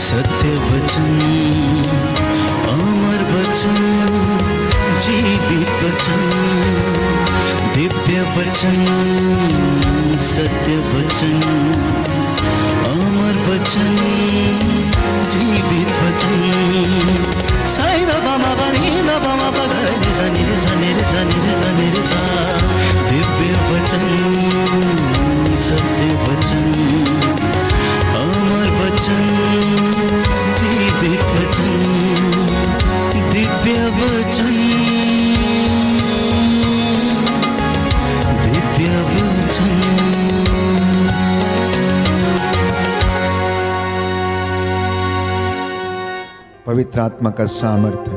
सत्य वचन, अमर वचन, जीवित वचन, दिव्य वचन, सत्य वचन, अमर वचन, जीवित वचन। साई दा बामा बनी दा बामा बगरे रे सा नी रे सा नी रे सा नी रे सा नी रे सा। दिव्य वचन, सत्य वचन, अमर वचन, जीवित वचन, दिव्य वचन, दिव्य वचन। पवित्र आत्मा का सामर्थ्य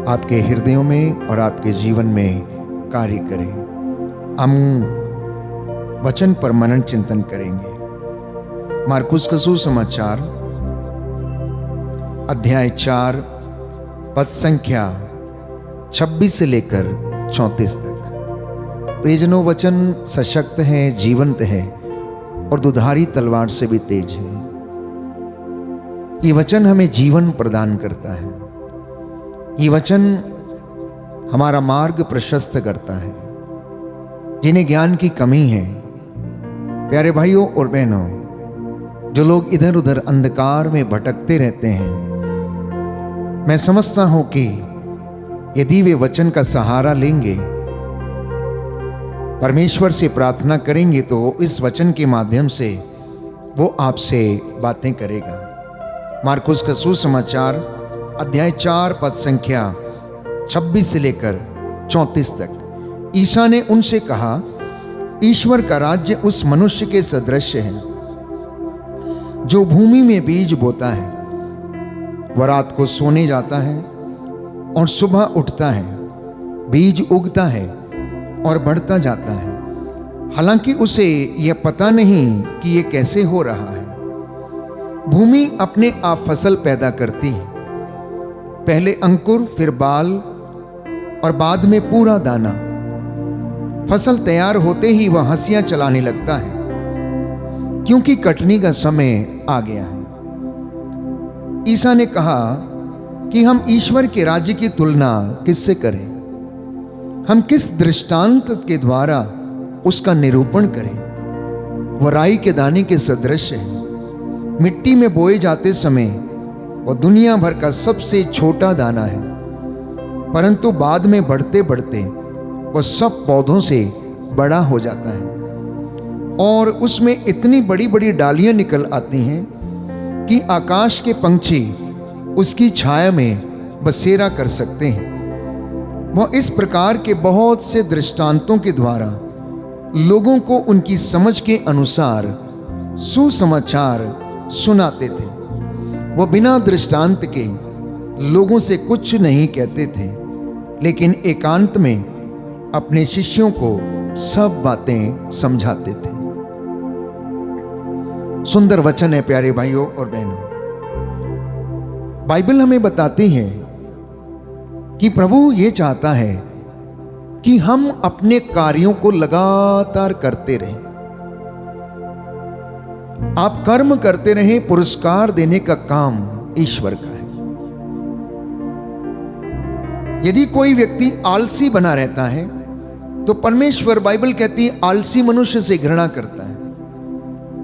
आपके हृदयों में और आपके जीवन में कार्य करें। हम वचन पर मनन चिंतन करेंगे। मार्कुस का सुसमाचार अध्याय 4 पद संख्या 26 से लेकर 34 तक। प्रियजनों, वचन सशक्त है, जीवंत है और दुधारी तलवार से भी तेज है। ये वचन हमें जीवन प्रदान करता है। ये वचन हमारा मार्ग प्रशस्त करता है। जिन्हें ज्ञान की कमी है, प्यारे भाइयों और बहनों, जो लोग इधर उधर अंधकार में भटकते रहते हैं, मैं समझता हूं कि यदि वे वचन का सहारा लेंगे, परमेश्वर से प्रार्थना करेंगे, तो इस वचन के माध्यम से वो आपसे बातें करेगा। मार्कुस का सुसमाचार अध्याय 4 पद संख्या 26 से लेकर 34 तक। ईसा ने उनसे कहा, ईश्वर का राज्य उस मनुष्य के सदृश है जो भूमि में बीज बोता है। वह रात को सोने जाता है और सुबह उठता है। बीज उगता है और बढ़ता जाता है, हालांकि उसे यह पता नहीं कि यह कैसे हो रहा है। भूमि अपने आप फसल पैदा करती है, पहले अंकुर, फिर बाल और बाद में पूरा दाना। फसल तैयार होते ही वह हंसियां चलाने लगता है, क्योंकि कटनी का समय आ गया है। ईसा ने कहा कि हम ईश्वर के राज्य की तुलना किससे करें? हम किस दृष्टांत के द्वारा उसका निरूपण करें? वह राई के दाने के सदृश है। मिट्टी में बोए जाते समय वह दुनिया भर का सबसे छोटा दाना है, परंतु बाद में बढ़ते बढ़ते वह सब पौधों से बड़ा हो जाता है और उसमें इतनी बड़ी बड़ी डालियां निकल आती हैं कि आकाश के पंछी उसकी छाया में बसेरा कर सकते हैं। वह इस प्रकार के बहुत से दृष्टांतों के द्वारा लोगों को उनकी समझ के अनुसार सुसमाचार सुनाते थे। वह बिना दृष्टांत के लोगों से कुछ नहीं कहते थे, लेकिन एकांत में अपने शिष्यों को सब बातें समझाते थे। सुंदर वचन है प्यारे भाइयों और बहनों। बाइबल हमें बताती है कि प्रभु ये चाहता है कि हम अपने कार्यों को लगातार करते रहें। आप कर्म करते रहें, पुरस्कार देने का काम ईश्वर का है। यदि कोई व्यक्ति आलसी बना रहता है तो परमेश्वर, बाइबल कहती है, आलसी मनुष्य से घृणा करता है।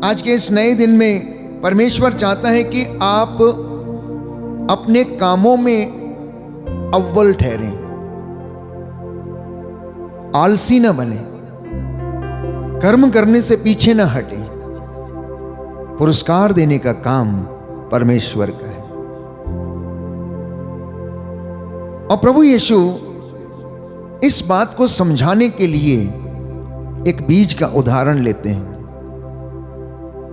आज के इस नए दिन में परमेश्वर चाहता है कि आप अपने कामों में अव्वल ठहरें, आलसी न बने, कर्म करने से पीछे न हटें। पुरस्कार देने का काम परमेश्वर का है। और प्रभु यीशु इस बात को समझाने के लिए एक बीज का उदाहरण लेते हैं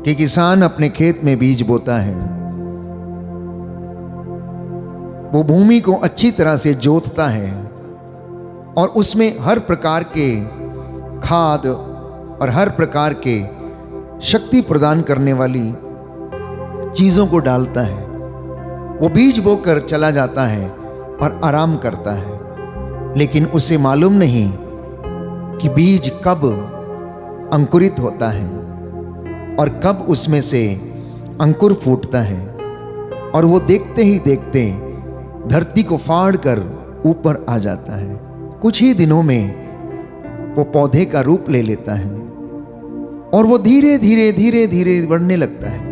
कि किसान अपने खेत में बीज बोता है। वो भूमि को अच्छी तरह से जोतता है और उसमें हर प्रकार के खाद और हर प्रकार के शक्ति प्रदान करने वाली चीजों को डालता है। वो बीज बोकर चला जाता है और आराम करता है, लेकिन उसे मालूम नहीं कि बीज कब अंकुरित होता है और कब उसमें से अंकुर फूटता है। और वो देखते ही देखते धरती को फाड़ कर ऊपर आ जाता है। कुछ ही दिनों में वो पौधे का रूप ले लेता है और वो धीरे धीरे धीरे धीरे बढ़ने लगता है।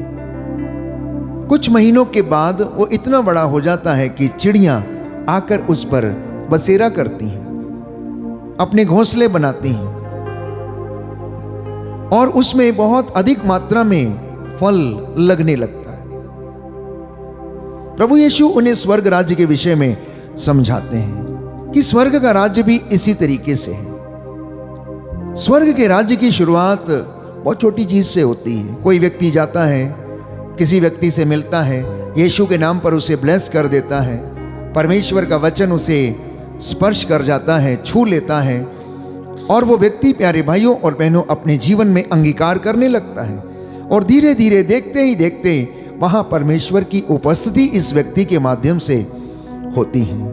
कुछ महीनों के बाद वो इतना बड़ा हो जाता है कि चिड़ियां आकर उस पर बसेरा करती हैं, अपने घोंसले बनाती हैं और उसमें बहुत अधिक मात्रा में फल लगने लगता है। प्रभु यीशु उन्हें स्वर्ग राज्य के विषय में समझाते हैं कि स्वर्ग का राज्य भी इसी तरीके से है। स्वर्ग के राज्य की शुरुआत बहुत छोटी चीज से होती है। कोई व्यक्ति जाता है, किसी व्यक्ति से मिलता है, यीशु के नाम पर उसे ब्लेस कर देता है, परमेश्वर का वचन उसे स्पर्श कर जाता है, छू लेता है और वो व्यक्ति प्यारे भाइयों और बहनों अपने जीवन में अंगीकार करने लगता है और धीरे धीरे देखते ही देखते वहां परमेश्वर की उपस्थिति इस व्यक्ति के माध्यम से होती है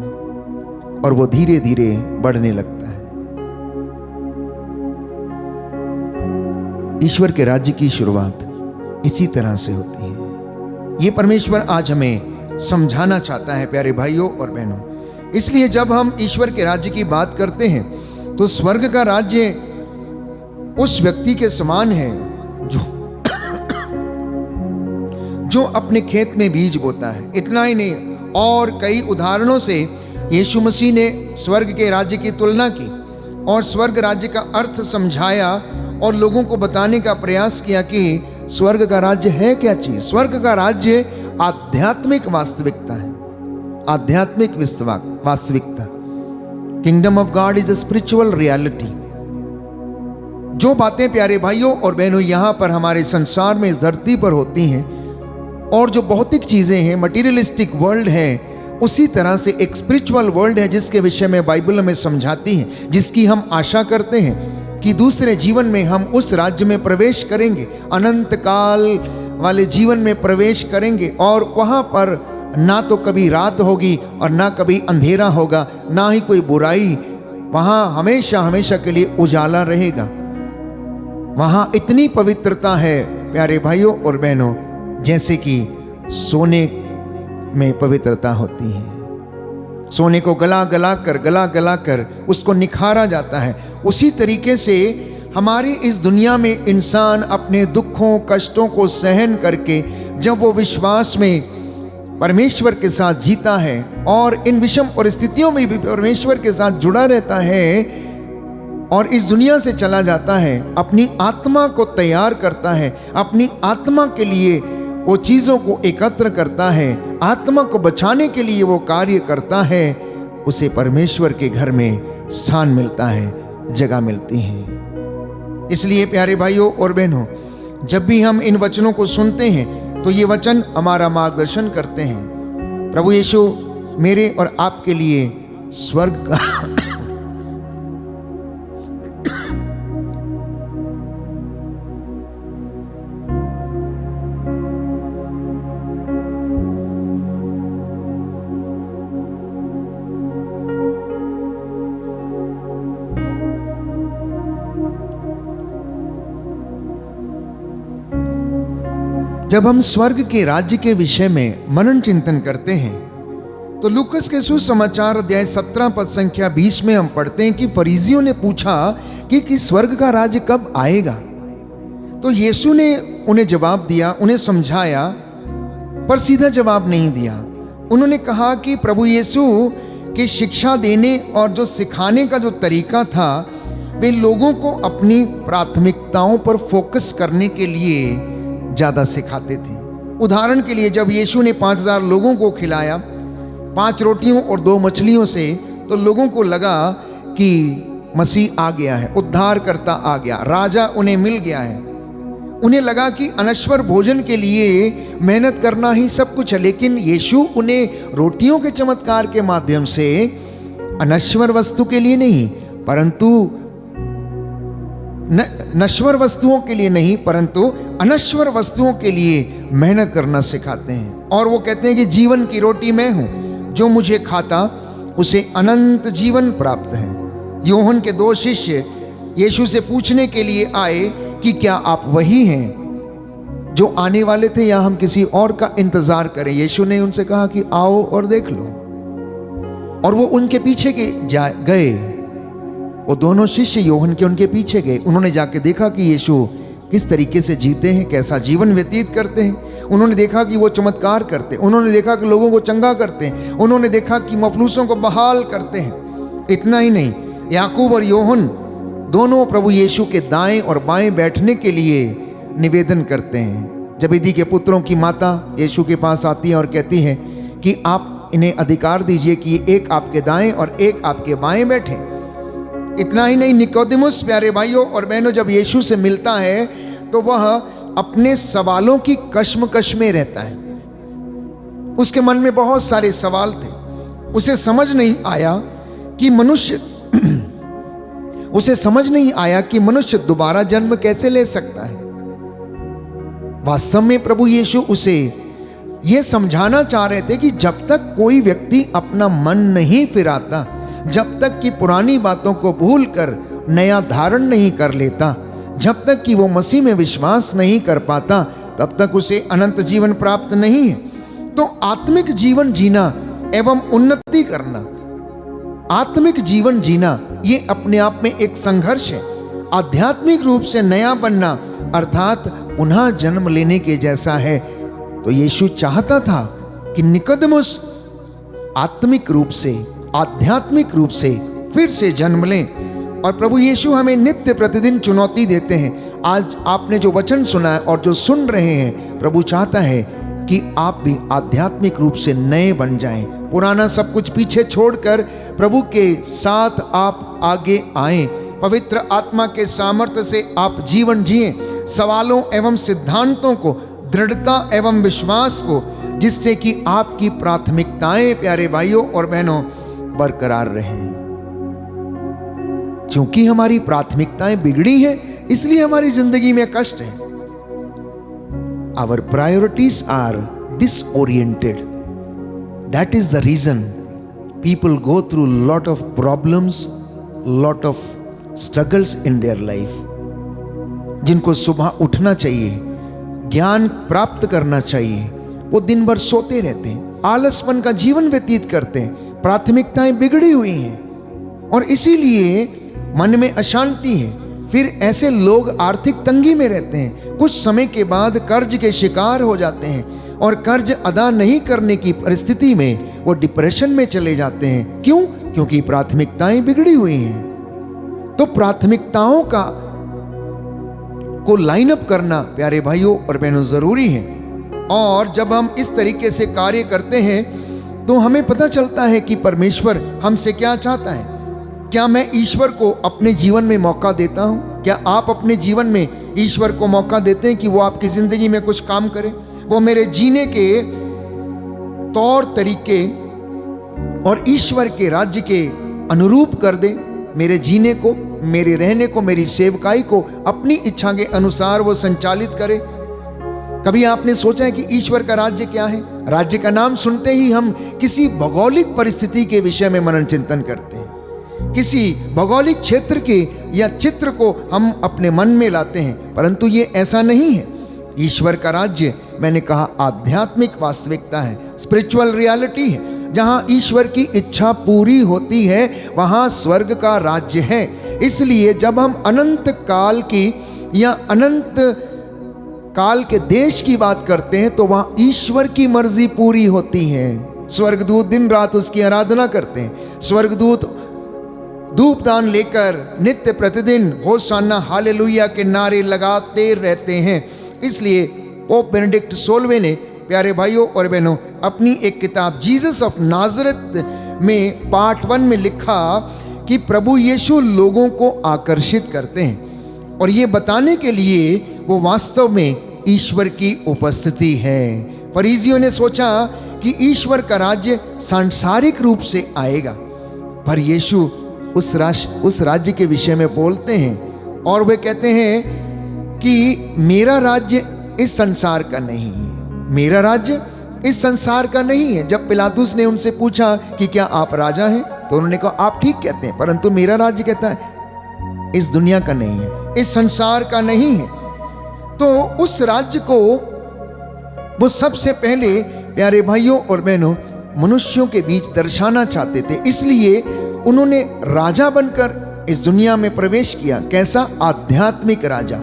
और वो धीरे धीरे बढ़ने लगता है। ईश्वर के राज्य की शुरुआत इसी तरह से होती है। ये परमेश्वर आज हमें समझाना चाहता है प्यारे भाइयों और बहनों। इसलिए जब हम ईश्वर के राज्य की बात करते हैं तो स्वर्ग का राज्य उस व्यक्ति के समान है जो अपने खेत में बीज बोता है। इतना ही नहीं, और कई उदाहरणों से यीशु मसीह ने स्वर्ग के राज्य की तुलना की और स्वर्ग राज्य का अर्थ समझाया और लोगों को बताने का प्रयास किया कि स्वर्ग का राज्य है क्या चीज। स्वर्ग का राज्य आध्यात्मिक वास्तविकता है, आध्यात्मिक वास्तविकता। Kingdom of God is a spiritual reality. जो बातें प्यारे भाइयों और बहनों यहां पर हमारे संसार में इस धरती पर होती हैं और जो भौतिक चीजें हैं, मटीरियलिस्टिक वर्ल्ड है, उसी तरह से एक स्पिरिचुअल वर्ल्ड है जिसके विषय में बाइबल हमें समझाती है, जिसकी हम आशा करते हैं कि दूसरे जीवन में हम उस राज्य में प्रवेश करेंगे, अनंत काल वाले जीवन में प्रवेश करेंगे और वहां पर ना तो कभी रात होगी और ना कभी अंधेरा होगा, ना ही कोई बुराई। वहां हमेशा हमेशा के लिए उजाला रहेगा। वहां इतनी पवित्रता है प्यारे भाइयों और बहनों, जैसे कि सोने में पवित्रता होती है। सोने को गला गला कर उसको निखारा जाता है। उसी तरीके से हमारी इस दुनिया में इंसान अपने दुखों कष्टों को सहन करके जब वो विश्वास में परमेश्वर के साथ जीता है और इन विषम परिस्थितियों में भी परमेश्वर के साथ जुड़ा रहता है और इस दुनिया से चला जाता है, अपनी आत्मा को तैयार करता है, अपनी आत्मा के लिए वो चीज़ों को एकत्र करता है, आत्मा को बचाने के लिए वो कार्य करता है, उसे परमेश्वर के घर में स्थान मिलता है, जगह मिलती है। इसलिए प्यारे भाइयों और बहनों, जब भी हम इन वचनों को सुनते हैं तो ये वचन हमारा मार्गदर्शन करते हैं। प्रभु यीशु मेरे और आपके लिए स्वर्ग का जब हम स्वर्ग के राज्य के विषय में मनन चिंतन करते हैं तो लूकस के सुसमाचार अध्याय 17 पद संख्या 20 में हम पढ़ते हैं कि फरीसियों ने पूछा कि स्वर्ग का राज्य कब आएगा। तो यीशु ने उन्हें जवाब दिया, उन्हें समझाया, पर सीधा जवाब नहीं दिया। उन्होंने कहा कि प्रभु यीशु के शिक्षा देने और जो सिखाने का जो तरीका था, वे लोगों को अपनी प्राथमिकताओं पर फोकस करने के लिए ज़्यादा सिखाते थे। उदाहरण के लिए जब यीशु ने 5000 लोगों को खिलाया 5 रोटियों और 2 मछलियों से, तो लोगों को लगा कि मसीह आ गया है, उद्धारकर्ता आ गया, राजा उन्हें मिल गया है। उन्हें लगा कि अनश्वर भोजन के लिए मेहनत करना ही सब कुछ है, लेकिन यीशु उन्हें रोटियों के चमत्कार के माध्यम से अनश्वर वस्तु के लिए नहीं, परंतु नश्वर वस्तुओं के लिए नहीं, परंतु अनश्वर वस्तुओं के लिए मेहनत करना सिखाते हैं। और वो कहते हैं कि जीवन की रोटी मैं हूं, जो मुझे खाता उसे अनंत जीवन प्राप्त है। यूहन्ना के 2 शिष्य यीशु से पूछने के लिए आए कि क्या आप वही हैं जो आने वाले थे या हम किसी और का इंतजार करें? यीशु ने उनसे कहा कि आओ और देख लो। और वो उनके पीछे गए। वो दोनों शिष्य यूहन्ना के उनके पीछे गए। उन्होंने जाके देखा कि यीशु किस तरीके से जीते हैं, कैसा जीवन व्यतीत करते हैं। उन्होंने देखा कि वो चमत्कार करते हैं। उन्होंने देखा कि लोगों को चंगा करते हैं। उन्होंने देखा कि मफलूसों को बहाल करते हैं। इतना ही नहीं, याकूब और यूहन्ना दोनों प्रभु यीशु के दाएं और बाएं बैठने के लिए निवेदन करते हैं। जबेदी के पुत्रों की माता यीशु के पास आती है और कहती है कि आप इन्हें अधिकार दीजिए कि एक आपके दाएं और एक आपके बाएं बैठे। इतना ही नहीं, निकोदेमुस प्यारे भाइयों और बहनों जब यीशु से मिलता है तो वह अपने सवालों की कश्मकश में रहता है। उसके मन में बहुत सारे सवाल थे। उसे समझ नहीं आया कि मनुष्य दोबारा जन्म कैसे ले सकता है। वास्तव में प्रभु यीशु उसे यह समझाना चाह रहे थे कि जब तक कोई व्यक्ति अपना मन नहीं फिराता, जब तक कि पुरानी बातों को भूलकर नया धारण नहीं कर लेता, जब तक कि वो मसीह में विश्वास नहीं कर पाता, तब तक उसे अनंत जीवन प्राप्त नहीं है। तो आत्मिक जीवन जीना एवं उन्नति करना, आत्मिक जीवन जीना ये अपने आप में एक संघर्ष है। आध्यात्मिक रूप से नया बनना अर्थात पुनः जन्म लेने के जैसा है। तो यीशु चाहता था कि निकोदेमुस आत्मिक रूप से, आध्यात्मिक रूप से फिर से जन्म लें। और प्रभु यीशु हमें नित्य प्रतिदिन चुनौती देते हैं। आज आपने जो वचन सुना है और जो सुन रहे हैं, प्रभु चाहता है कि आप भी आध्यात्मिक रूप से नए बन जाएं। पुराना सब कुछ पीछे छोड़कर प्रभु के साथ आप आगे आएं। पवित्र आत्मा के सामर्थ्य से आप जीवन जिएं। सवालों एवं सिद्धांतों को, दृढ़ता एवं विश्वास को, जिससे कि आपकी प्राथमिकताएं प्यारे भाइयों और बहनों बरकरार रहें। क्योंकि हमारी प्राथमिकताएं बिगड़ी हैं, इसलिए हमारी जिंदगी में कष्ट है। Our priorities are disoriented. That is the reason people go through lot of problems, lot of struggles in their life. जिनको सुबह उठना चाहिए, ज्ञान प्राप्त करना चाहिए, वो दिन भर सोते रहते हैं, आलसपन का जीवन व्यतीत करते हैं। प्राथमिकताएं बिगड़ी हुई हैं और इसीलिए मन में अशांति है। फिर ऐसे लोग आर्थिक तंगी में रहते हैं। कुछ समय के बाद कर्ज के शिकार हो जाते हैं और कर्ज अदा नहीं करने की परिस्थिति में वो डिप्रेशन में चले जाते हैं। क्यों? क्योंकि प्राथमिकताएं बिगड़ी हुई हैं। तो प्राथमिकताओं को लाइन अप करना प्यारे भाइयों और बहनों जरूरी है। और जब हम इस तरीके से कार्य करते हैं तो हमें पता चलता है कि परमेश्वर हमसे क्या चाहता है। क्या मैं ईश्वर को अपने जीवन में मौका देता हूं? क्या आप अपने जीवन में ईश्वर को मौका देते हैं कि वो आपकी जिंदगी में कुछ काम करे, वो मेरे जीने के तौर तरीके और ईश्वर के राज्य के अनुरूप कर दे? मेरे जीने को, मेरे रहने को, मेरी सेवकाई को अपनी इच्छा के अनुसार वो संचालित करे। कभी आपने सोचा है कि ईश्वर का राज्य क्या है? राज्य का नाम सुनते ही हम किसी भौगोलिक परिस्थिति के विषय में मनन चिंतन करते हैं। किसी भौगोलिक क्षेत्र के या चित्र को हम अपने मन में लाते हैं, परंतु ये ऐसा नहीं है। ईश्वर का राज्य, मैंने कहा, आध्यात्मिक वास्तविकता है, स्पिरिचुअल रियलिटी है। जहां ईश्वर की इच्छा पूरी होती है वहां स्वर्ग का राज्य है। इसलिए जब हम अनंत काल की या अनंत काल के देश की बात करते हैं तो वहां ईश्वर की मर्जी पूरी होती है। स्वर्गदूत दिन रात उसकी आराधना करते हैं। स्वर्गदूत धूपदान लेकर नित्य प्रतिदिन होशाना हालेलुया के नारे लगाते रहते हैं। इसलिए पोप बेनेडिक्ट 16वें ने प्यारे भाइयों और बहनों अपनी एक किताब जीसस ऑफ नाजरेथ में पार्ट 1 में लिखा कि प्रभु यीशु लोगों को आकर्षित करते हैं और ये बताने के लिए वो वास्तव में ईश्वर की उपस्थिति है। फरीसियों ने सोचा कि ईश्वर का राज्य सांसारिक रूप से आएगा, पर यीशु उस राज्य के विषय में बोलते हैं और वे कहते हैं कि मेरा राज्य इस संसार का नहीं है। मेरा राज्य इस संसार का नहीं है। जब पिलातुस ने उनसे पूछा कि क्या आप राजा हैं, तो उन्होंने कहा आप ठीक कहते हैं, परंतु मेरा राज्य कहता है इस दुनिया का नहीं है, इस संसार का नहीं है। तो उस राज्य को वो सबसे पहले प्यारे भाइयों और बहनों मनुष्यों के बीच दर्शाना चाहते थे, इसलिए उन्होंने राजा बनकर इस दुनिया में प्रवेश किया। कैसा? आध्यात्मिक राजा,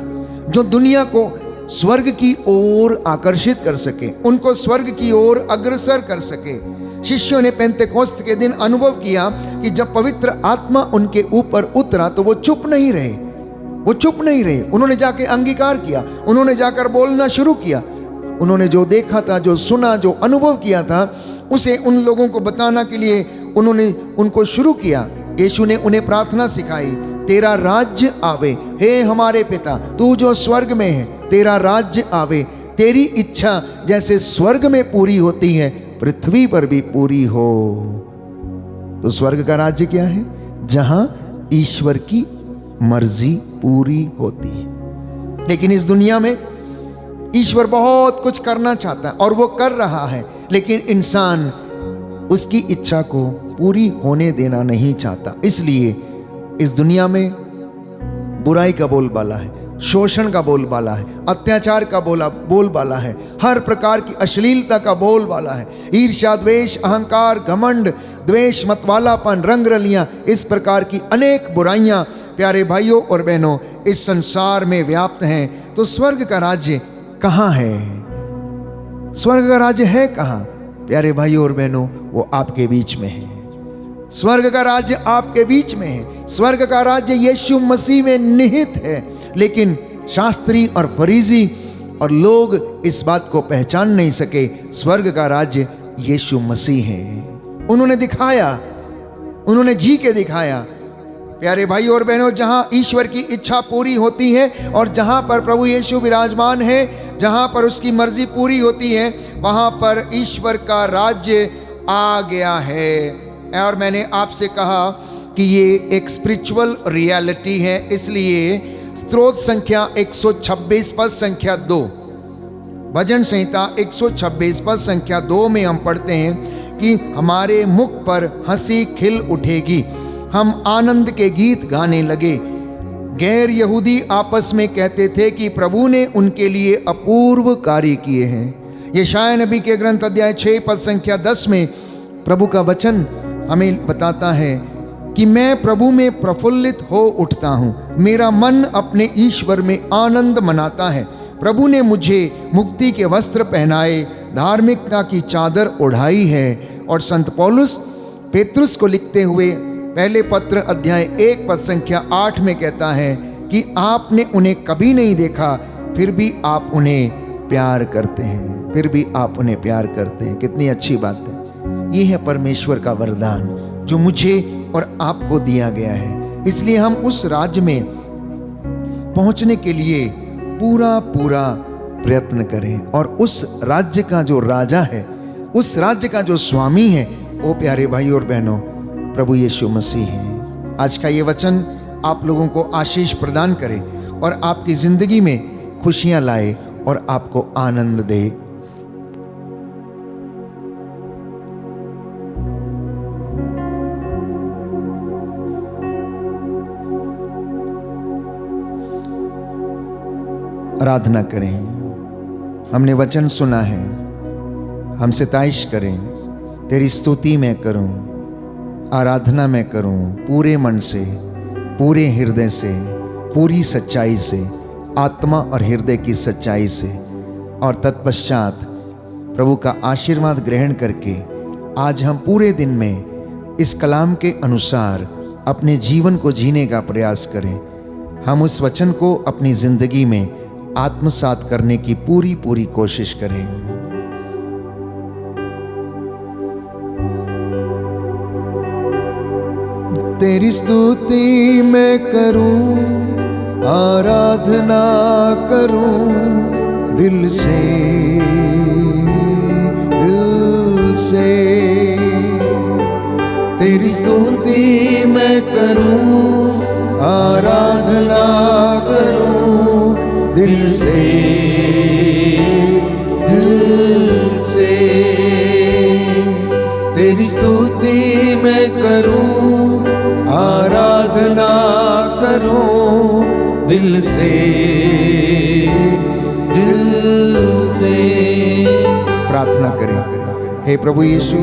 जो दुनिया को स्वर्ग की ओर आकर्षित कर सके, उनको स्वर्ग की ओर अग्रसर कर सके। शिष्यों ने पेंतेकोस्त के दिन अनुभव किया कि जब पवित्र आत्मा उनके ऊपर उतरा तो वो चुप नहीं रहे, वो चुप नहीं रहे। उन्होंने जाके अंगीकार किया, उन्होंने जाकर बोलना शुरू किया। उन्होंने जो देखा था, जो सुना, जो अनुभव किया था, उसे उन लोगों को बताना के लिए उन्होंने उनको शुरू किया। यीशु ने उन्हें प्रार्थना सिखाई, तेरा राज्य आवे, हे हमारे पिता तू जो स्वर्ग में है, तेरा राज्य आवे, तेरी इच्छा जैसे स्वर्ग में पूरी होती है पृथ्वी पर भी पूरी हो। तो स्वर्ग का राज्य क्या है? जहां ईश्वर की मर्जी पूरी होती है। लेकिन इस दुनिया में ईश्वर बहुत कुछ करना चाहता है और वो कर रहा है, लेकिन इंसान उसकी इच्छा को पूरी होने देना नहीं चाहता। इसलिए इस दुनिया में बुराई का बोलबाला है, शोषण का बोलबाला है, अत्याचार का बोलबाला है, हर प्रकार की अश्लीलता का बोलबाला है, ईर्ष्या, द्वेष, अहंकार, घमंड, द्वेष, मतवालापन, रंगरलियां, इस प्रकार की अनेक बुराइयां प्यारे भाइयों और बहनों इस संसार में व्याप्त हैं। तो स्वर्ग का राज्य कहाँ है? स्वर्ग का राज्य है कहाँ? प्यारे भाइयों और बहनों, वो आपके बीच में है। स्वर्ग का राज्य आपके बीच में है। स्वर्ग का राज्य यीशु मसीह में निहित है। लेकिन शास्त्री और फरीसी और लोग इस बात को पहचान नहीं सके। स्वर्ग का राज्य यीशु मसीह है। उन्होंने दिखाया, उन्होंने जी के दिखाया। प्यारे भाई और बहनों, जहां ईश्वर की इच्छा पूरी होती है और जहां पर प्रभु यीशु विराजमान है, जहां पर उसकी मर्जी पूरी होती है, वहां पर ईश्वर का राज्य आ गया है। और मैंने आपसे कहा कि ये एक स्पिरिचुअल रियलिटी है। इसलिए स्तोत्र संख्या 126 पद संख्या 2, भजन संहिता 126 पद संख्या 2 में हम पढ़ते हैं कि हमारे मुख पर हंसी खिल उठेगी, हम आनंद के गीत गाने लगे। गैर यहूदी आपस में कहते थे कि प्रभु ने उनके लिए अपूर्व कार्य किए हैं। यशायाह नबी के ग्रंथ अध्याय 6 पद संख्या 10 में प्रभु का वचन हमें बताता है कि मैं प्रभु में प्रफुल्लित हो उठता हूँ, मेरा मन अपने ईश्वर में आनंद मनाता है। प्रभु ने मुझे मुक्ति के वस्त्र पहनाए, धार्मिकता की चादर ओढ़ाई है। और संत पौलुस पेतरुस को लिखते हुए पहले पत्र अध्याय 1 पद संख्या 8 में कहता है कि आपने उन्हें कभी नहीं देखा, फिर भी आप उन्हें प्यार करते हैं, फिर भी आप उन्हें प्यार करते हैं। कितनी अच्छी बात है। ये है परमेश्वर का वरदान जो मुझे और आपको दिया गया है। इसलिए हम उस राज्य में पहुंचने के लिए पूरा प्रयत्न करें। और उस राज्य का जो राजा है, उस राज्य का जो स्वामी है, वो प्यारे भाई और बहनों प्रभु यीशु मसीह है। आज का ये वचन आप लोगों को आशीष प्रदान करे और आपकी जिंदगी में खुशियां लाए और आपको आनंद दे। आराधना करें। हमने वचन सुना है, हम सिताइश करें। तेरी स्तुति मैं करूं, आराधना मैं करूं पूरे मन से, पूरे हृदय से, पूरी सच्चाई से, आत्मा और हृदय की सच्चाई से। और तत्पश्चात प्रभु का आशीर्वाद ग्रहण करके आज हम पूरे दिन में इस कलाम के अनुसार अपने जीवन को जीने का प्रयास करें। हम उस वचन को अपनी जिंदगी में आत्मसात करने की पूरी कोशिश करें। तेरी स्तुति मैं करूं, आराधना करूं दिल से, दिल से। तेरी स्तुति मैं करूं, आराधना करूं दिल से, दिल से। तेरी स्तुति मैं करूं, आराधना करूं दिल से, दिल से। हे प्रभु यीशु,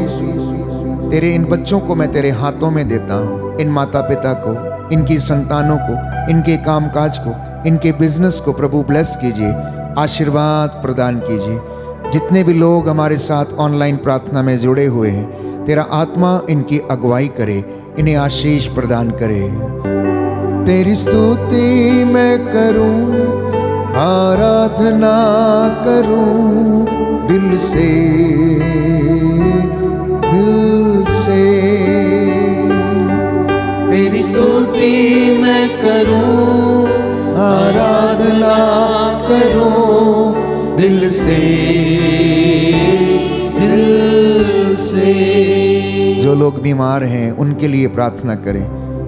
तेरे इन बच्चों को मैं तेरे हाथों में देता हूँ, इन माता पिता को, इनकी संतानों को, इनके कामकाज को, इनके बिजनेस को प्रभु ब्लेस कीजिए, आशीर्वाद प्रदान कीजिए। जितने भी लोग हमारे साथ ऑनलाइन प्रार्थना में जुड़े हुए हैं, तेरा आत्मा इनकी अगुवाई करे, इन्हें आशीष प्रदान करे। तेरी स्तुति मैं करूं, आराधना करूं दिल से, दिल से। तेरी स्तुति मैं करूं, आराधना करूं दिल से, दिल से। जो लोग बीमार हैं उनके लिए प्रार्थना करें,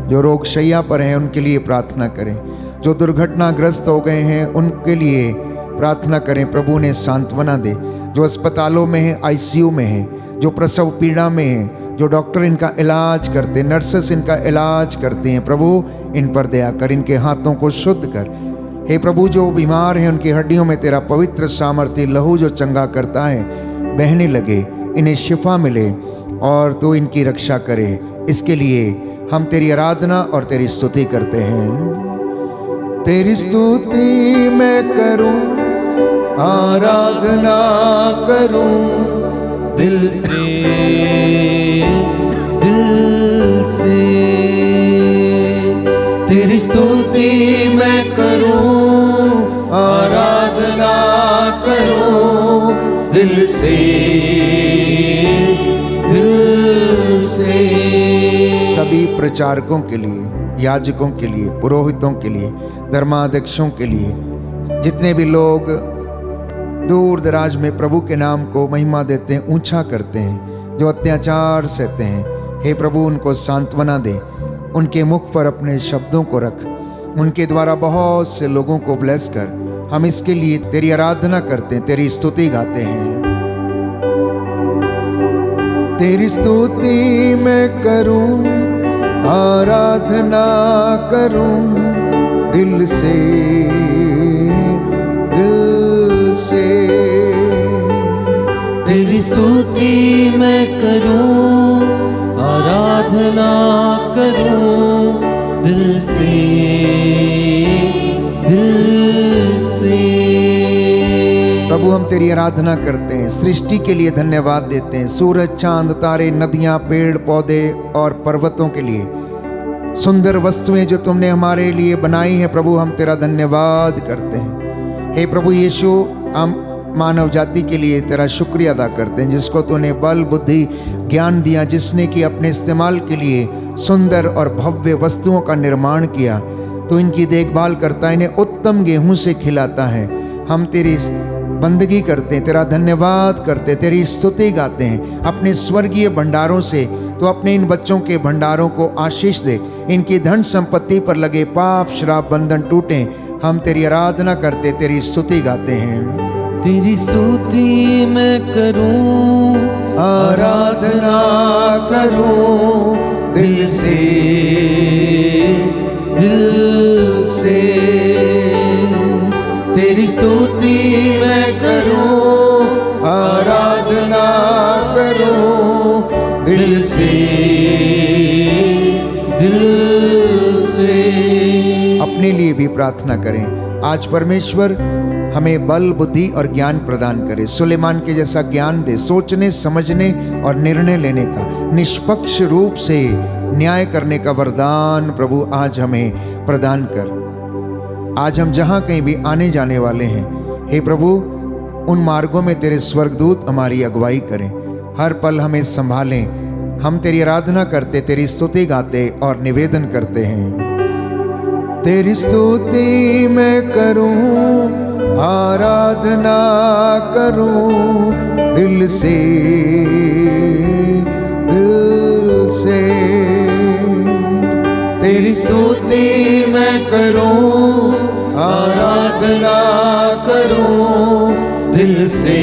जो रोग शैया पर हैं उनके लिए प्रार्थना करें, जो दुर्घटनाग्रस्त हो गए हैं उनके लिए प्रार्थना करें, प्रभु ने सांत्वना दे। जो अस्पतालों में है, आईसीयू में है, जो प्रसव पीड़ा में है, जो डॉक्टर इनका इलाज करते, नर्सेस इनका इलाज करते हैं, प्रभु इन पर दया कर, इनके हाथों को शुद्ध कर। हे प्रभु, जो बीमार हैं उनकी हड्डियों में तेरा पवित्र सामर्थ्य लहू जो चंगा करता है बहने लगे, इन्हें शिफा मिले और तू इनकी रक्षा करे। इसके लिए हम तेरी आराधना और तेरी स्तुति करते हैं। तेरी स्तुति मैं करूं, आराधना करूं दिल से, दिल से। तेरी स्तुति मैं करूं, आराधना करूं दिल से, दिल से। सभी प्रचारकों के लिए, याजकों के लिए, पुरोहितों के लिए, धर्माध्यक्षों के लिए, जितने भी लोग दूर दराज में प्रभु के नाम को महिमा देते हैं, ऊंचा करते हैं, जो अत्याचार सहते हैं, हे प्रभु उनको सांत्वना दे, उनके मुख पर अपने शब्दों को रख, उनके द्वारा बहुत से लोगों को ब्लेस कर। हम इसके लिए तेरी आराधना करते हैं, तेरी स्तुति गाते हैं। तेरी स्तुति मैं करूं, आराधना करूं दिल से, दिल से। तेरी स्तुति मैं करूं, आराधना करूं दिल से, दिल से। प्रभु हम तेरी आराधना करते हैं, सृष्टि के लिए धन्यवाद देते हैं, सूरज, चांद, तारे, नदियां, पेड़ पौधे और पर्वतों के लिए, सुंदर वस्तुएं जो तुमने हमारे लिए बनाई हैं, प्रभु हम तेरा धन्यवाद करते हैं। हे प्रभु यीशु, हम मानव जाति के लिए तेरा शुक्रिया अदा करते हैं, जिसको तूने बल, बुद्धि, ज्ञान दिया, जिसने कि अपने इस्तेमाल के लिए सुंदर और भव्य वस्तुओं का निर्माण किया। तो इनकी देखभाल करता है, इन्हें उत्तम गेहूं से खिलाता है। हम तेरी बंदगी करते हैं, तेरा धन्यवाद करते हैं, तेरी स्तुति गाते हैं। अपने स्वर्गीय भंडारों से तो अपने इन बच्चों के भंडारों को आशीष दे, इनकी धन संपत्ति पर लगे पाप श्राप बंधन टूटे। हम तेरी आराधना करते, तेरी स्तुति गाते हैं। तेरी स्तुति मैं करूं, आराधना करूं दिल से, दिल से। तेरी स्तुति मैं करूं, आराधना करूं दिल से, दिल से। अपने लिए भी प्रार्थना करें। आज परमेश्वर हमें बल, बुद्धि और ज्ञान प्रदान करे, सुलेमान के जैसा ज्ञान दे, सोचने, समझने और निर्णय लेने का, निष्पक्ष रूप से न्याय करने का वरदान प्रभु आज हमें प्रदान कर। आज हम जहाँ कहीं भी आने जाने वाले हैं, हे प्रभु उन मार्गों में तेरे स्वर्गदूत हमारी अगुवाई करें, हर पल हमें संभालें। हम तेरी आराधना करते, तेरी स्तुति गाते और निवेदन करते हैं। तेरी स्तुति मैं करूं, आराधना करूं दिल से, दिल से। तेरी स्तुति मैं करूं, आराधना करूं दिल से,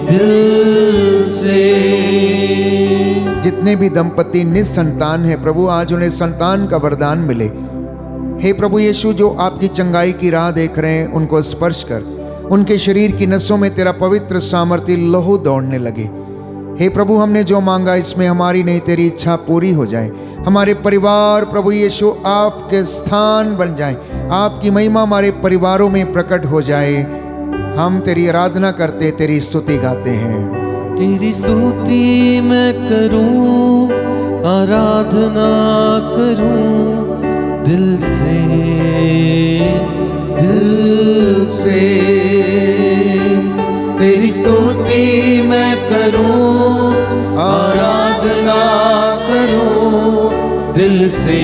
दिल से। जितने भी दंपति निसंतान हैं प्रभु, आज उन्हें संतान का वरदान मिले। हे प्रभु यीशु, जो आपकी चंगाई की राह देख रहे हैं उनको स्पर्श कर, उनके शरीर की नसों में तेरा पवित्र सामर्थ्य लहू दौड़ने लगे। हे प्रभु, हमने जो मांगा इसमें हमारी नहीं तेरी इच्छा पूरी हो जाए। हमारे परिवार प्रभु यीशु आपके स्थान बन जाए, आपकी महिमा हमारे परिवारों में प्रकट हो जाए। हम तेरी आराधना करते, तेरी स्तुति गाते हैं। तेरी स्तुति मैं करूं, आराधना करूं दिल से, दिल से। तेरी स्तुति मैं करूं, आराधना करूं दिल से,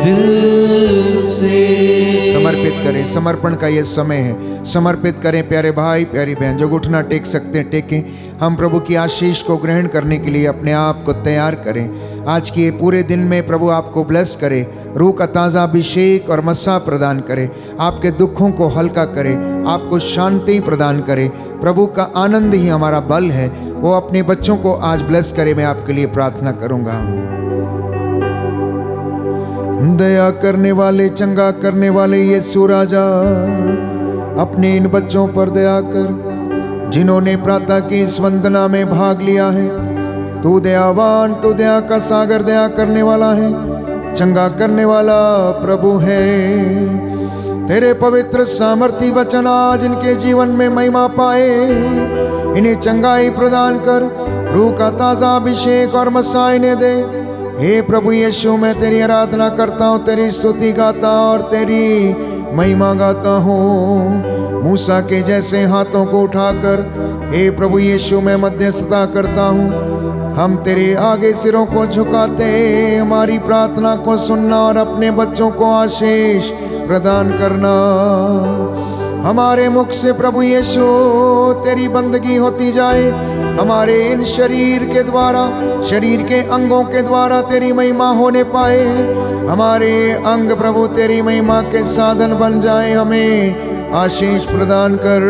दिल से। समर्पित करें, समर्पण का ये समय है। समर्पित करें प्यारे भाई प्यारी बहन, जो घुटना टेक सकते हैं टेकें। हम प्रभु की आशीष को ग्रहण करने के लिए अपने आप को तैयार करें। आज के पूरे दिन में प्रभु आपको ब्लेस करे, रूह का ताज़ा अभिषेक और मसा प्रदान करे, आपके दुखों को हल्का करे, आपको शांति प्रदान करे। प्रभु का आनंद ही हमारा बल है। वो अपने बच्चों को आज ब्लेस करे। मैं आपके लिए प्रार्थना करूंगा। दया करने वाले, चंगा करने वाले यीशु राजा, अपने इन बच्चों पर दया कर जिन्होंने प्रातः की इस वंदना में भाग लिया है। तू दयावान, तू दया का सागर, दया करने वाला है, चंगा करने वाला प्रभु है। तेरे पवित्र सामर्थी वचन आज इनके जीवन में महिमा पाए। इन्हें चंगाई प्रदान कर, रूह का ताज़ा अभिषेक और मसा इन्हें दे। हे प्रभु यीशु, मैं तेरी आराधना करता हूँ, तेरी स्तुति गाता और तेरी महिमा गाता हूँ। मूसा के जैसे हाथों को उठाकर हे प्रभु यीशु मैं मध्यस्थता करता हूँ। हम तेरे आगे सिरों को झुकाते, हमारी प्रार्थना को सुनना और अपने बच्चों को आशीष प्रदान करना। हमारे मुख से प्रभु यीशु तेरी बंदगी होती जाए। हमारे इन शरीर के द्वारा, शरीर के अंगों के द्वारा तेरी महिमा होने पाए। हमारे अंग प्रभु तेरी महिमा के साधन बन जाए। हमें आशीष प्रदान कर।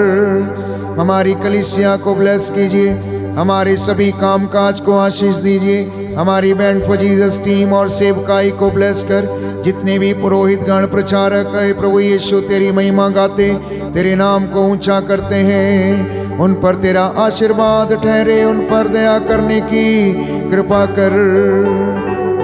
हमारी कलीसिया को ब्लेस कीजिए, हमारे सभी कामकाज को आशीष दीजिए। हमारी बैंड फॉर जीसस टीम और सेवकाई को ब्लेस कर। जितने भी पुरोहित गण प्रचारक है प्रभु यीशु तेरी महिमा गाते, तेरे नाम को ऊंचा करते हैं, उन पर तेरा आशीर्वाद ठहरे। उन पर दया करने की कृपा कर।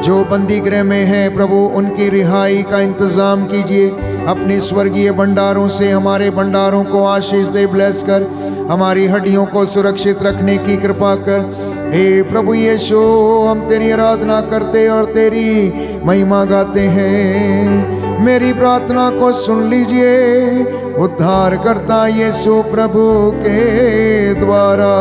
जो बंदी गृह में है प्रभु उनकी रिहाई का इंतजाम कीजिए। अपने स्वर्गीय भंडारों से हमारे भंडारों को आशीष दे, ब्लेस कर। हमारी हड्डियों को सुरक्षित रखने की कृपा कर। हे प्रभु यीशु, हम तेरी आराधना करते और तेरी महिमा गाते हैं। मेरी प्रार्थना को सुन लीजिए, उद्धार करता यीशु प्रभु के द्वारा।